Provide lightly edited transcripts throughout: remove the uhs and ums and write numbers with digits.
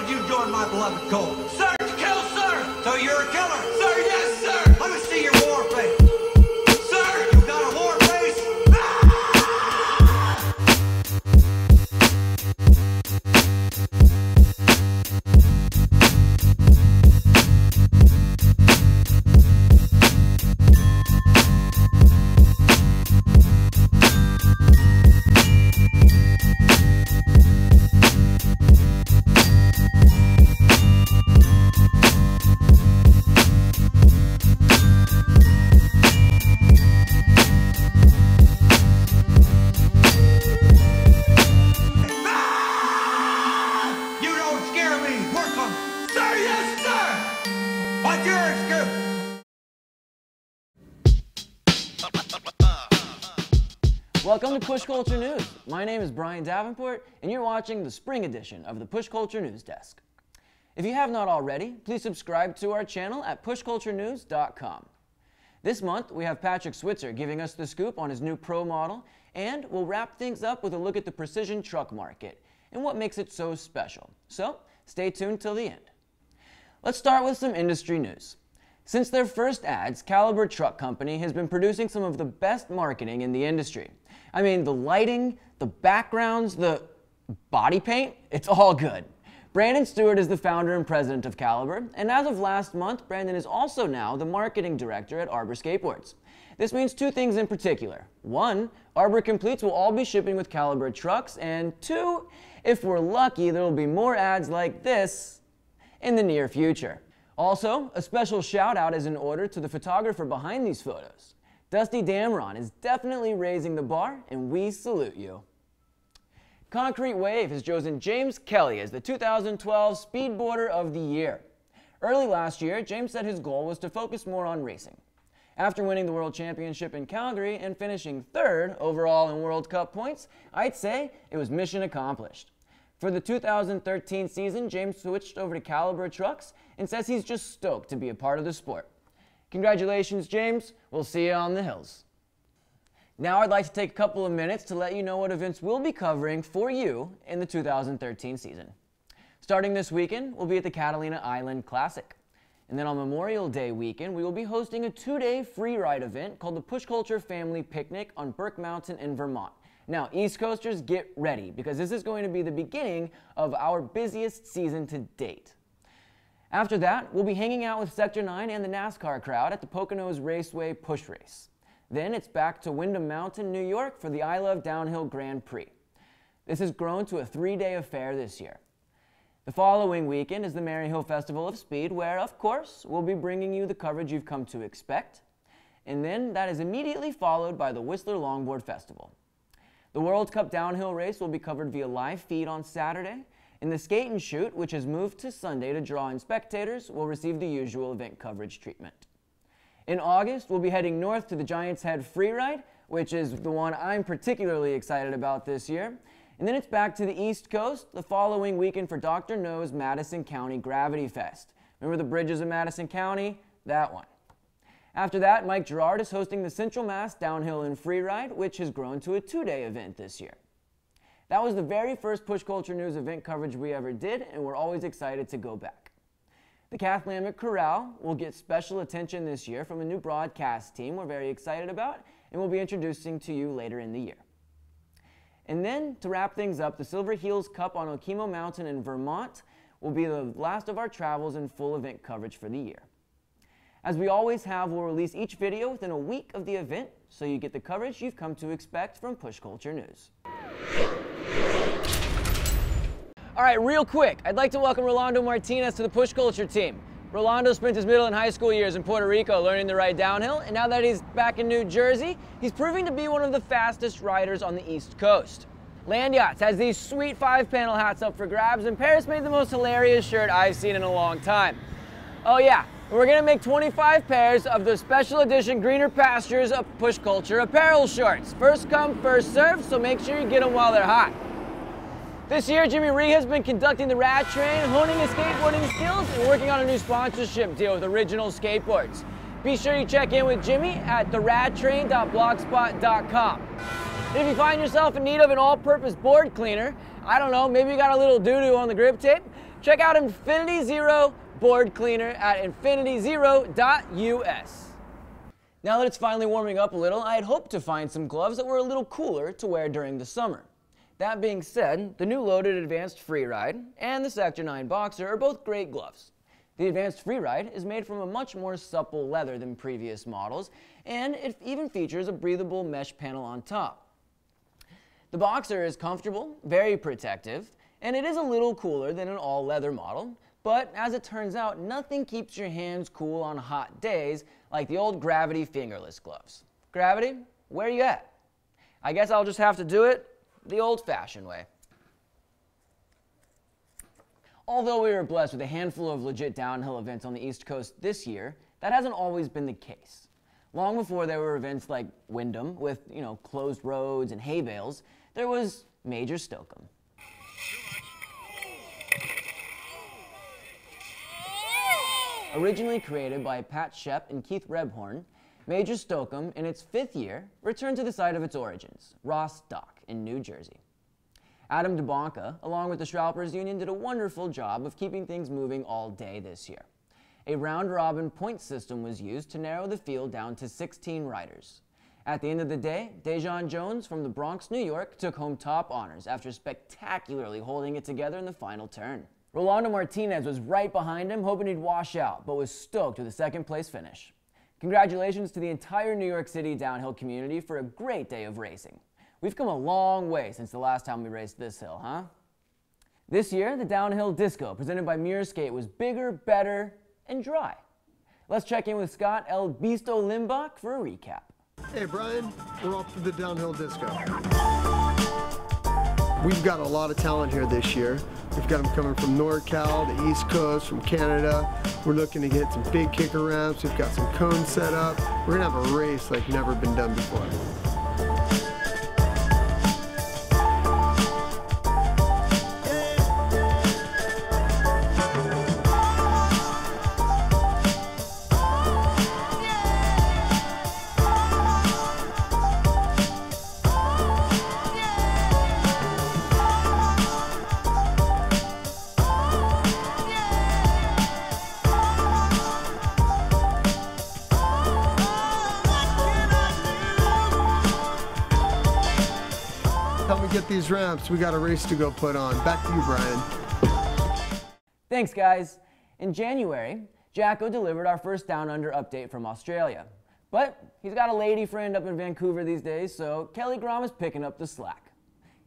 did you join my beloved cult? Sir, to kill, sir! So you're a killer? Sir, yes, sir! Let me see your war face. Sir, you got a war face? Welcome to Push Culture News. My name is Brian Davenport, and you're watching the spring edition of the Push Culture News Desk. If you have not already, please subscribe to our channel at pushculturenews.com. This month, we have Patrick Switzer giving us the scoop on his new Pro model, and we'll wrap things up with a look at the precision truck market and what makes it so special. So, stay tuned till the end. Let's start with some industry news. Since their first ads, Caliber Truck Company has been producing some of the best marketing in the industry. I mean, the lighting, the backgrounds, the body paint, it's all good. Brandon Stewart is the founder and president of Caliber, and as of last month, Brandon is also now the marketing director at Arbor Skateboards. This means two things in particular. One, Arbor Completes will all be shipping with Caliber trucks, and two, if we're lucky, there will be more ads like this in the near future. Also, a special shout out is in order to the photographer behind these photos. Dusty Damron is definitely raising the bar, and we salute you. Concrete Wave has chosen James Kelly as the 2012 Speedboarder of the Year. Early last year, James said his goal was to focus more on racing. After winning the World Championship in Calgary and finishing third overall in World Cup points, I'd say it was mission accomplished. For the 2013 season, James switched over to Caliber Trucks and says he's just stoked to be a part of the sport. Congratulations, James. We'll see you on the hills. Now I'd like to take a couple of minutes to let you know what events we'll be covering for you in the 2013 season. Starting this weekend, we'll be at the Catalina Island Classic. And then on Memorial Day weekend, we will be hosting a 2-day free ride event called the Push Culture Family Picnic on Burke Mountain in Vermont. Now, East Coasters, get ready, because this is going to be the beginning of our busiest season to date. After that, we'll be hanging out with Sector 9 and the NASCAR crowd at the Poconos Raceway Push Race. Then it's back to Windham Mountain, New York for the I Love Downhill Grand Prix. This has grown to a 3-day affair this year. The following weekend is the Maryhill Festival of Speed, where, of course, we'll be bringing you the coverage you've come to expect. And then that is immediately followed by the Whistler Longboard Festival. The World Cup downhill race will be covered via live feed on Saturday, and the Skate and Shoot, which has moved to Sunday to draw in spectators, will receive the usual event coverage treatment. In August, we'll be heading north to the Giants Head Freeride, which is the one I'm particularly excited about this year. And then it's back to the East Coast the following weekend for Dr. No's Madison County Gravity Fest. Remember the bridges of Madison County? That one. After that, Mike Gerard is hosting the Central Mass Downhill and Freeride, which has grown to a 2-day event this year. That was the very first Push Culture News event coverage we ever did, and we're always excited to go back. The Kath Lambic Corral will get special attention this year from a new broadcast team we're very excited about, and we'll be introducing to you later in the year. And then, to wrap things up, the Silver Heels Cup on Okemo Mountain in Vermont will be the last of our travels and full event coverage for the year. As we always have, we'll release each video within a week of the event, so you get the coverage you've come to expect from Push Culture News. All right, real quick, I'd like to welcome Rolando Martinez to the Push Culture team. Rolando spent his middle and high school years in Puerto Rico learning to ride downhill, and now that he's back in New Jersey, he's proving to be one of the fastest riders on the East Coast. Land Yachts has these sweet 5-panel hats up for grabs, and Paris made the most hilarious shirt I've seen in a long time. Oh yeah, we're gonna make 25 pairs of the special edition Greener Pastures of Push Culture apparel shorts. First come, first served, so make sure you get them while they're hot. This year, Jimmy Ree has been conducting the Rad Train, honing his skateboarding skills, and working on a new sponsorship deal with Original Skateboards. Be sure you check in with Jimmy at theradtrain.blogspot.com. And if you find yourself in need of an all-purpose board cleaner, I don't know, maybe you got a little doo-doo on the grip tape, Check out Infinity Zero board cleaner at infinityzero.us. Now that it's finally warming up a little, I had hoped to find some gloves that were a little cooler to wear during the summer. That being said, the new Loaded Advanced Freeride and the Sector 9 Boxer are both great gloves. The Advanced Freeride is made from a much more supple leather than previous models, and it even features a breathable mesh panel on top. The Boxer is comfortable, very protective, and it is a little cooler than an all-leather model, but as it turns out, nothing keeps your hands cool on hot days like the old Gravity fingerless gloves. Gravity, where you at? I guess I'll just have to do it the old-fashioned way. Although we were blessed with a handful of legit downhill events on the East Coast this year, that hasn't always been the case. Long before there were events like Wyndham with, closed roads and hay bales, there was Major Stokem. Originally created by Pat Shep and Keith Rebhorn, Major Stokem, in its 5th year, returned to the site of its origins, Ross Dock in New Jersey. Adam DeBonca, along with the Shroppers Union, did a wonderful job of keeping things moving all day this year. A round-robin point system was used to narrow the field down to 16 riders. At the end of the day, Dejon Jones from the Bronx, New York, took home top honors after spectacularly holding it together in the final turn. Rolando Martinez was right behind him, hoping he'd wash out, but was stoked with a second-place finish. Congratulations to the entire New York City downhill community for a great day of racing. We've come a long way since the last time we raced this hill, huh? This year, the Downhill Disco, presented by Muirskate, was bigger, better, and dry. Let's check in with Scott El Bisto Limbach for a recap. Hey Brian, we're off to the Downhill Disco. We've got a lot of talent here this year. We've got them coming from NorCal, the East Coast, from Canada. We're looking to get some big kicker ramps. We've got some cones set up. We're gonna have a race like never been done before. Help me get these ramps. We got a race to go put on. Back to you, Brian. Thanks, guys. In January, Jacko delivered our first Down Under update from Australia. But he's got a lady friend up in Vancouver these days, so Kelly Grom is picking up the slack.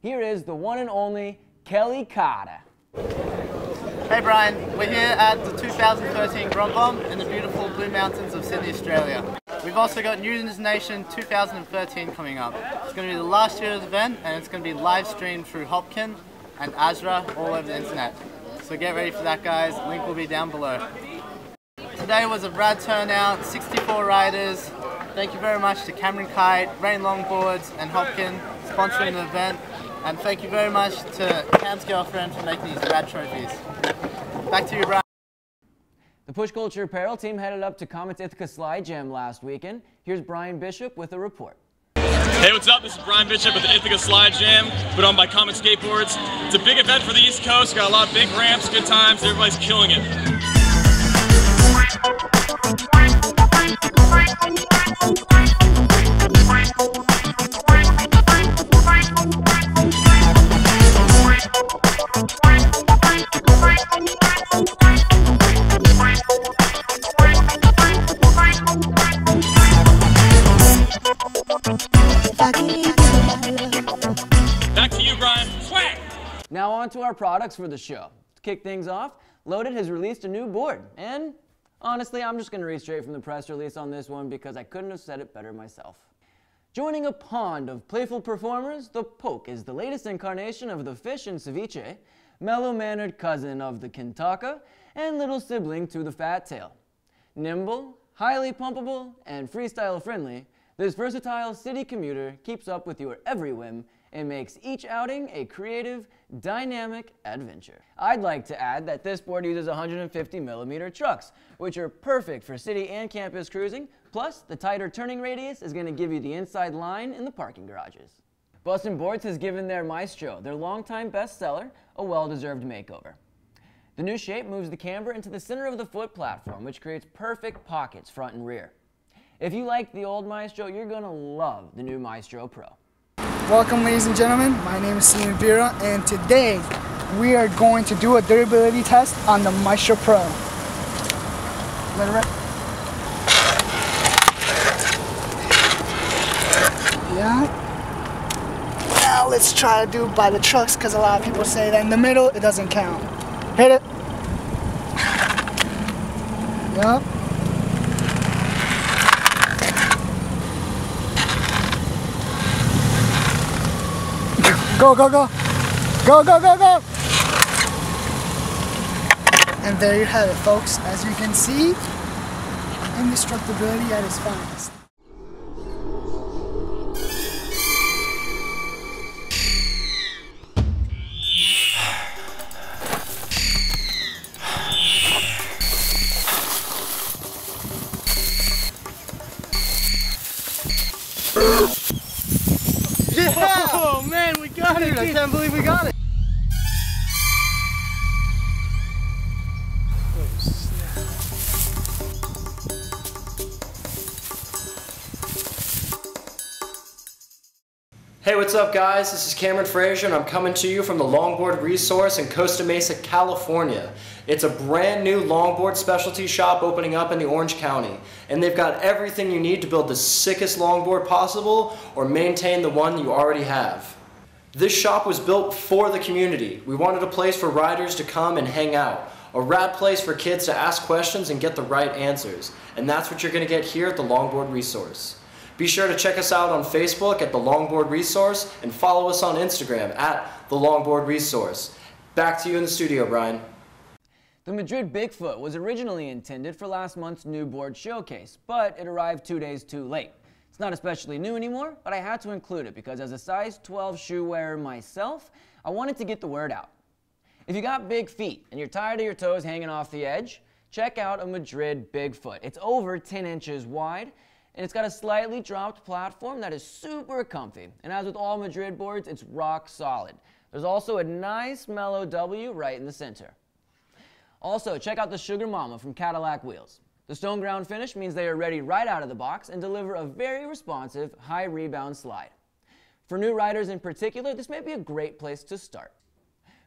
Here is the one and only Kelly Carter. Hey Brian, we're here at the 2013 Grom Bomb in the beautiful Blue Mountains of Sydney, Australia. We've also got Newton's Nation 2013 coming up. It's going to be the last year's event and it's going to be live streamed through Hopkin and Azra all over the internet. So get ready for that, guys. Link will be down below. Today was a rad turnout, 64 riders. Thank you very much to Cameron Kite, Rain Longboards and Hopkin sponsoring the event. And thank you very much to Cam's girlfriend for making these rad trophies. Back to you, Brian. The Push Culture Apparel team headed up to Comet's Ithaca Slide Jam last weekend. Here's Brian Bishop with a report. Hey, what's up? This is Brian Bishop with the Ithaca Slide Jam, put on by Comet Skateboards. It's a big event for the East Coast. Got a lot of big ramps, good times. Everybody's killing it. Back to you, Brian. Swag! Now on to our products for the show. To kick things off, Loaded has released a new board, and honestly, I'm just going to read straight from the press release on this one because I couldn't have said it better myself. Joining a pond of playful performers, the Poke is the latest incarnation of the fish in ceviche, mellow-mannered cousin of the Kintaka, and little sibling to the Fat Tail. Nimble, highly pumpable, and freestyle-friendly, this versatile city commuter keeps up with your every whim and makes each outing a creative, dynamic adventure. I'd like to add that this board uses 150mm trucks, which are perfect for city and campus cruising, plus the tighter turning radius is going to give you the inside line in the parking garages. Bussin' Boards has given their Maestro, their longtime bestseller, a well-deserved makeover. The new shape moves the camber into the center of the foot platform, which creates perfect pockets front and rear. If you like the old Maestro, you're going to love the new Maestro Pro. Welcome, ladies and gentlemen. My name is Steven Vera, and today we are going to do a durability test on the Maestro Pro. Let it rip. Yeah. Now let's try to do it by the trucks, because a lot of people say that in the middle it doesn't count. Hit it. Yep. Go, go, go. Go, go, go, go. And there you have it, folks. As you can see, indestructibility at its finest. Yeah! Oh man, we got it! I can't believe we got it! Hey, what's up guys? This is Cameron Frazier and I'm coming to you from the Longboard Resource in Costa Mesa, California. It's a brand new longboard specialty shop opening up in the Orange County. And they've got everything you need to build the sickest longboard possible or maintain the one you already have. This shop was built for the community. We wanted a place for riders to come and hang out. A rad place for kids to ask questions and get the right answers. And that's what you're going to get here at the Longboard Resource. Be sure to check us out on Facebook at The Longboard Resource and follow us on Instagram at The Longboard Resource. Back to you in the studio, Brian. The Madrid Bigfoot was originally intended for last month's new board showcase, but it arrived 2 days too late. It's not especially new anymore, but I had to include it because as a size 12 shoe wearer myself, I wanted to get the word out. If you got big feet and you're tired of your toes hanging off the edge, check out a Madrid Bigfoot. It's over 10 inches wide, and it's got a slightly dropped platform that is super comfy. And as with all Madrid boards, it's rock solid. There's also a nice mellow W right in the center. Also, check out the Sugar Mama from Cadillac Wheels. The stone ground finish means they are ready right out of the box and deliver a very responsive, high rebound slide. For new riders in particular, this may be a great place to start.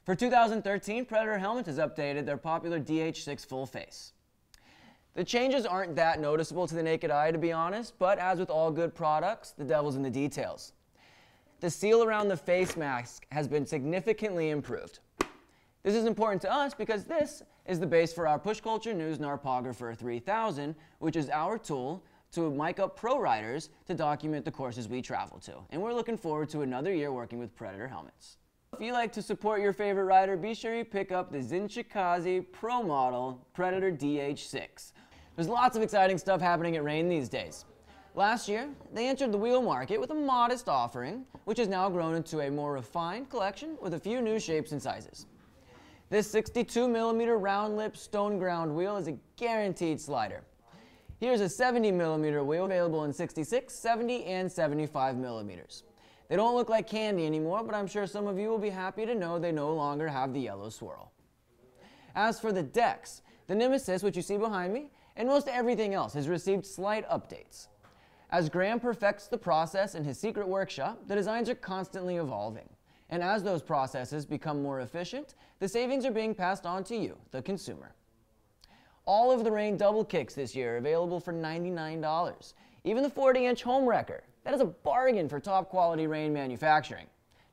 For 2013, Predator Helmet has updated their popular DH6 full face. The changes aren't that noticeable to the naked eye, to be honest, but as with all good products, the devil's in the details. The seal around the face mask has been significantly improved. This is important to us because this is the base for our Push Culture News Narpographer 3000, which is our tool to mic up pro riders to document the courses we travel to. And we're looking forward to another year working with Predator helmets. If you like to support your favorite rider, be sure you pick up the Zinchikaze Pro Model Predator DH6. There's lots of exciting stuff happening at Rain these days. Last year, they entered the wheel market with a modest offering, which has now grown into a more refined collection with a few new shapes and sizes. This 62mm round lip stone ground wheel is a guaranteed slider. Here's a 70mm wheel available in 66, 70, and 75mm. They don't look like candy anymore, but I'm sure some of you will be happy to know they no longer have the yellow swirl. As for the decks, the Nemesis, which you see behind me, and most everything else has received slight updates. As Graham perfects the process in his secret workshop, the designs are constantly evolving. And as those processes become more efficient, the savings are being passed on to you, the consumer. All of the Rain double kicks this year are available for $99. Even the 40-inch home wrecker. That is a bargain for top quality Rain manufacturing.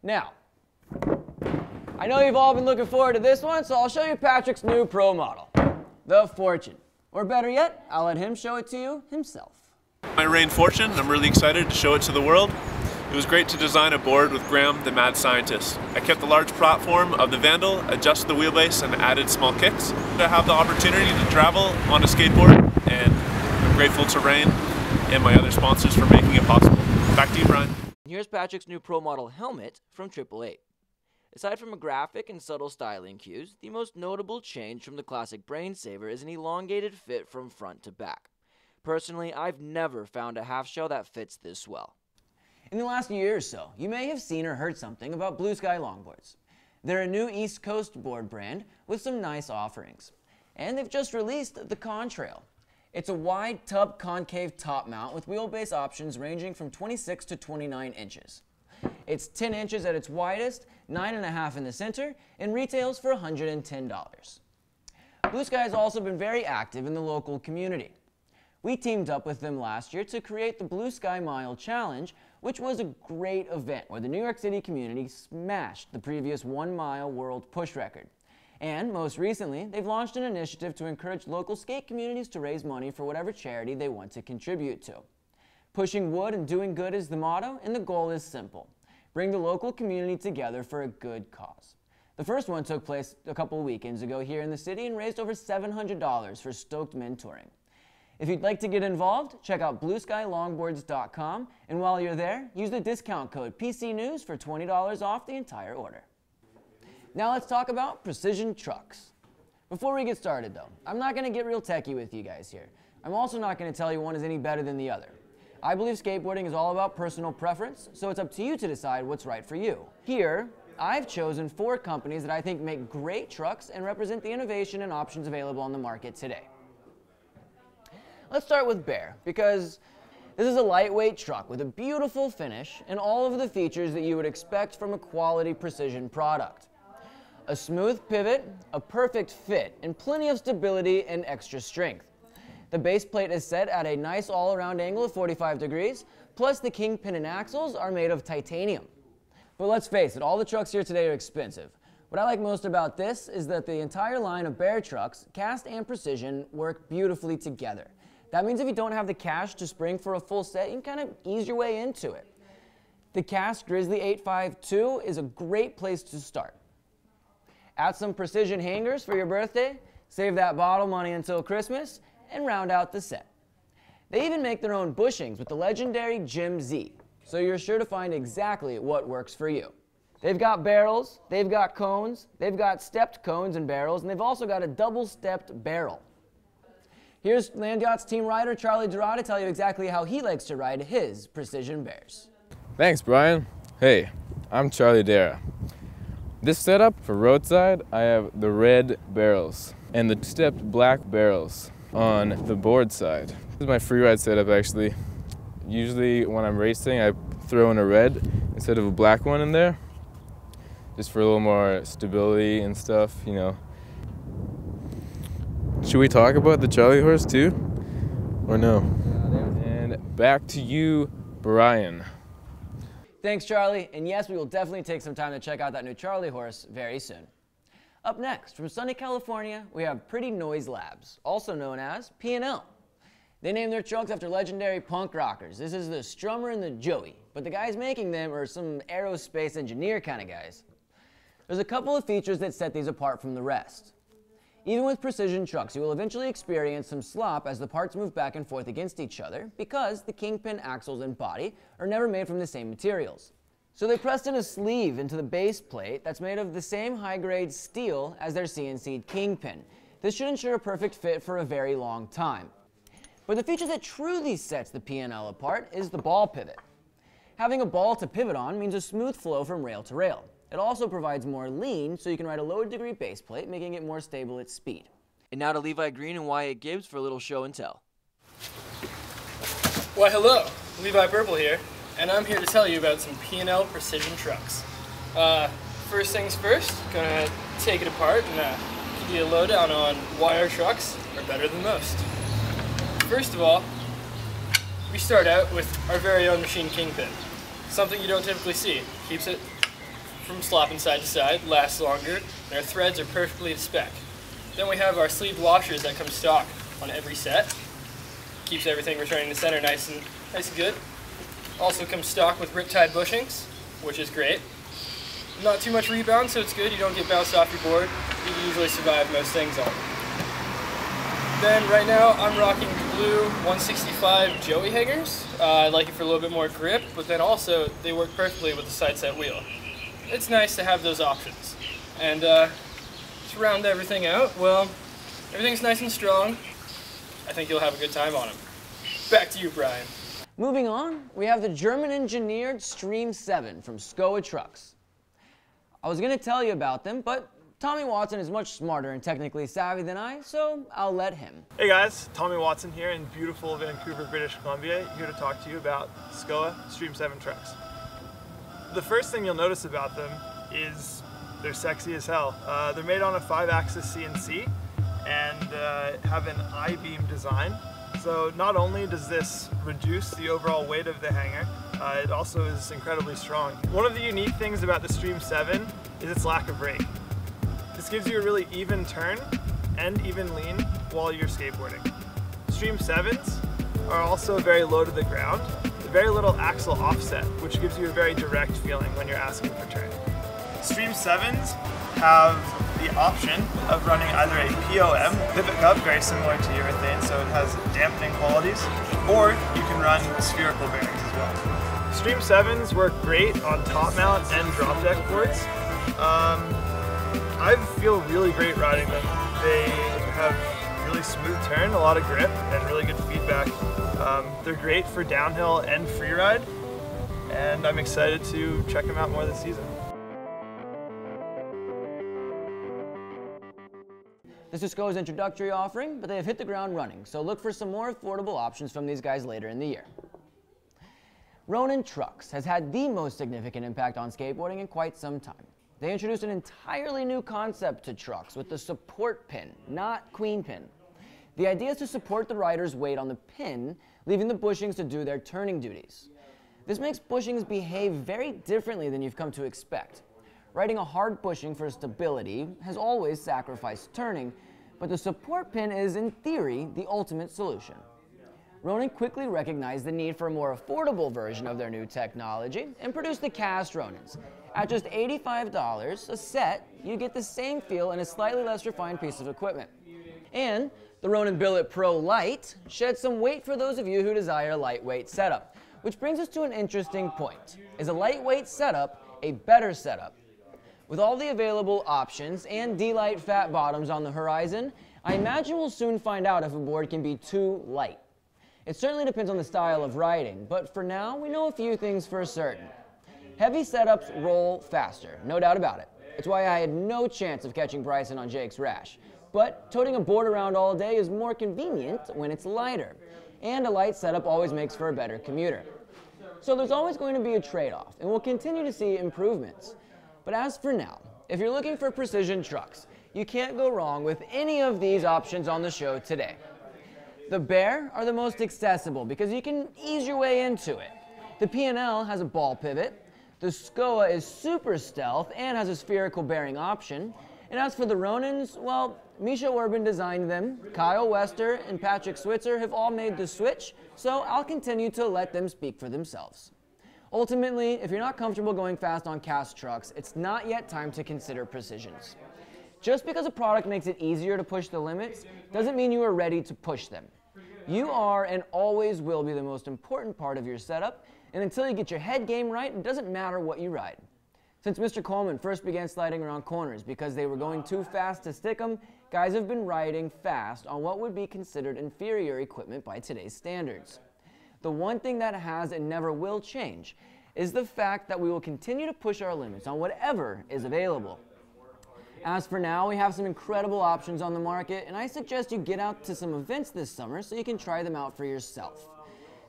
Now, I know you've all been looking forward to this one, so I'll show you Patrick's new pro model, the Fortune. Or better yet, I'll let him show it to you himself. My Rain Fortune, I'm really excited to show it to the world. It was great to design a board with Graham, the mad scientist. I kept the large platform of the Vandal, adjusted the wheelbase, and added small kicks. To have the opportunity to travel on a skateboard, and I'm grateful to Rain and my other sponsors for making it possible. Back to you, Brian. Here's Patrick's new pro model helmet from 888. Aside from a graphic and subtle styling cues, the most notable change from the classic Brain Saver is an elongated fit from front to back. Personally, I've never found a half shell that fits this well. In the last year or so, you may have seen or heard something about Blue Sky longboards. They're a new East Coast board brand with some nice offerings. And they've just released the Contrail. It's a wide tub concave top mount with wheelbase options ranging from 26 to 29 inches. It's 10 inches at its widest, 9.5 in the center, and retails for $110. Blue Sky has also been very active in the local community. We teamed up with them last year to create the Blue Sky Mile Challenge, which was a great event where the New York City community smashed the previous 1-mile world push record. And most recently, they've launched an initiative to encourage local skate communities to raise money for whatever charity they want to contribute to. Pushing wood and doing good is the motto, and the goal is simple: bring the local community together for a good cause. The first one took place a couple weekends ago here in the city and raised over $700 for Stoked Men Touring. If you'd like to get involved, check out blueskylongboards.com, and while you're there, use the discount code PCNews for $20 off the entire order. Now let's talk about Precision Trucks. Before we get started though, I'm not going to get real techie with you guys here. I'm also not going to tell you one is any better than the other. I believe skateboarding is all about personal preference, so it's up to you to decide what's right for you. Here, I've chosen 4 companies that I think make great trucks and represent the innovation and options available on the market today. Let's start with Bear, because this is a lightweight truck with a beautiful finish and all of the features that you would expect from a quality precision product. A smooth pivot, a perfect fit, and plenty of stability and extra strength. The base plate is set at a nice all-around angle of 45 degrees, plus the kingpin and axles are made of titanium. But let's face it, all the trucks here today are expensive. What I like most about this is that the entire line of Bear trucks, cast and precision, work beautifully together. That means if you don't have the cash to spring for a full set, you can kind of ease your way into it. The cast Grizzly 852 is a great place to start. Add some precision hangers for your birthday, save that bottle money until Christmas, and round out the set. They even make their own bushings with the legendary Jim Z, so you're sure to find exactly what works for you. They've got barrels, they've got cones, they've got stepped cones and barrels, and they've also got a double-stepped barrel. Here's Land Yacht's team rider Charlie Dorada to tell you exactly how he likes to ride his Precision Bears. Thanks, Brian. Hey, I'm Charlie Dara. This setup for roadside, I have the red barrels and the stepped black barrels on the board side. This is my freeride setup actually. Usually when I'm racing, I throw in a red instead of a black one in there, just for a little more stability and stuff, you know. Should we talk about the Charlie horse too, or no? And back to you, Brian. Thanks, Charlie, and yes, we will definitely take some time to check out that new Charlie horse very soon. Up next, from sunny California, we have Pretty Noise Labs, also known as P&L. They named their trucks after legendary punk rockers. This is the Strummer and the Joey, but the guys making them are some aerospace engineer kind of guys. There's a couple of features that set these apart from the rest. Even with precision trucks, you will eventually experience some slop as the parts move back and forth against each other because the kingpin, axles, and body are never made from the same materials. So they pressed in a sleeve into the base plate that's made of the same high-grade steel as their CNC'd kingpin. This should ensure a perfect fit for a very long time. But the feature that truly sets the P&L apart is the ball pivot. Having a ball to pivot on means a smooth flow from rail to rail. It also provides more lean, so you can ride a lower degree base plate, making it more stable at speed. And now to Levi Green and Wyatt Gibbs for a little show and tell. Why hello, Levi Purple here, and I'm here to tell you about some P&L precision trucks. First things first, gonna take it apart and give you a lowdown on why our trucks are better than most. First of all, we start out with our very own machine kingpin. Something you don't typically see. Keeps it from slopping side to side, lasts longer, and our threads are perfectly to spec. Then we have our sleeved washers that come stock on every set. Keeps everything returning to center nice and good. Also comes stock with riptide bushings, which is great. Not too much rebound, so it's good. You don't get bounced off your board. You can usually survive most things on it. Then right now I'm rocking the blue 165 Joey hangers. I like it for a little bit more grip, but then also they work perfectly with the side set wheel. It's nice to have those options. And to round everything out, well, everything's nice and strong. I think you'll have a good time on them. Back to you, Brian. Moving on, we have the German-engineered Stream 7 from SCOA Trucks. I was going to tell you about them, but Tommy Watson is much smarter and technically savvy than I, so I'll let him. Hey guys, Tommy Watson here in beautiful Vancouver, British Columbia, here to talk to you about SCOA Stream 7 trucks. The first thing you'll notice about them is they're sexy as hell. They're made on a 5-axis CNC and have an I-beam design. So not only does this reduce the overall weight of the hanger, it also is incredibly strong. One of the unique things about the Stream 7 is its lack of rake. This gives you a really even turn and even lean while you're skateboarding. Stream 7s are also very low to the ground, with very little axle offset, which gives you a very direct feeling when you're asking for turn. Stream 7s have the option of running either a POM, pivot cup, very similar to urethane, so it has dampening qualities, or you can run spherical bearings as well. Stream 7s work great on top mount and drop deck boards. I feel really great riding them. They have really smooth turn, a lot of grip, and really good feedback. They're great for downhill and freeride, and I'm excited to check them out more this season. This is SCOA's introductory offering, but they have hit the ground running, so look for some more affordable options from these guys later in the year. Ronin Trucks has had the most significant impact on skateboarding in quite some time. They introduced an entirely new concept to trucks with the support pin, not queen pin. The idea is to support the rider's weight on the pin, leaving the bushings to do their turning duties. This makes bushings behave very differently than you've come to expect. Riding a hard bushing for stability has always sacrificed turning, but the support pin is, in theory, the ultimate solution. Ronin quickly recognized the need for a more affordable version of their new technology and produced the cast Ronins. At just $85 a set, you get the same feel and a slightly less refined piece of equipment. And the Ronin Billet Pro Lite sheds some weight for those of you who desire a lightweight setup. Which brings us to an interesting point. Is a lightweight setup a better setup? With all the available options and D-Lite fat bottoms on the horizon, I imagine we'll soon find out if a board can be too light. It certainly depends on the style of riding, but for now, we know a few things for certain. Heavy setups roll faster, no doubt about it. It's why I had no chance of catching Bryson on Jake's Rash. But toting a board around all day is more convenient when it's lighter. And a light setup always makes for a better commuter. So there's always going to be a trade-off, and we'll continue to see improvements. But as for now, if you're looking for precision trucks, you can't go wrong with any of these options on the show today. The Bear are the most accessible because you can ease your way into it. The P&L has a ball pivot. The SCOA is super stealth and has a spherical bearing option. And as for the Ronins, well, Misha Urban designed them, Kyle Wester and Patrick Switzer have all made the switch, so I'll continue to let them speak for themselves. Ultimately, if you're not comfortable going fast on cast trucks, it's not yet time to consider precisions. Just because a product makes it easier to push the limits doesn't mean you are ready to push them. You are and always will be the most important part of your setup, and until you get your head game right, it doesn't matter what you ride. Since Mr. Coleman first began sliding around corners because they were going too fast to stick them, guys have been riding fast on what would be considered inferior equipment by today's standards. The one thing that has and never will change is the fact that we will continue to push our limits on whatever is available. As for now, we have some incredible options on the market, and I suggest you get out to some events this summer so you can try them out for yourself.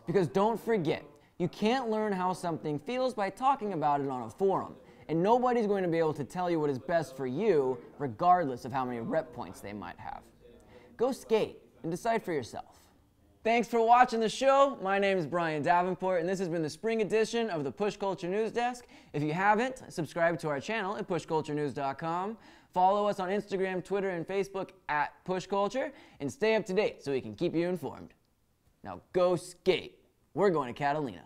Because don't forget, you can't learn how something feels by talking about it on a forum, and nobody's going to be able to tell you what is best for you, regardless of how many rep points they might have. Go skate and decide for yourself. Thanks for watching the show. My name is Brian Davenport, and this has been the spring edition of the Push Culture News Desk. If you haven't, subscribe to our channel at pushculturenews.com. Follow us on Instagram, Twitter, and Facebook at Push Culture, and stay up to date so we can keep you informed. Now go skate. We're going to Catalina.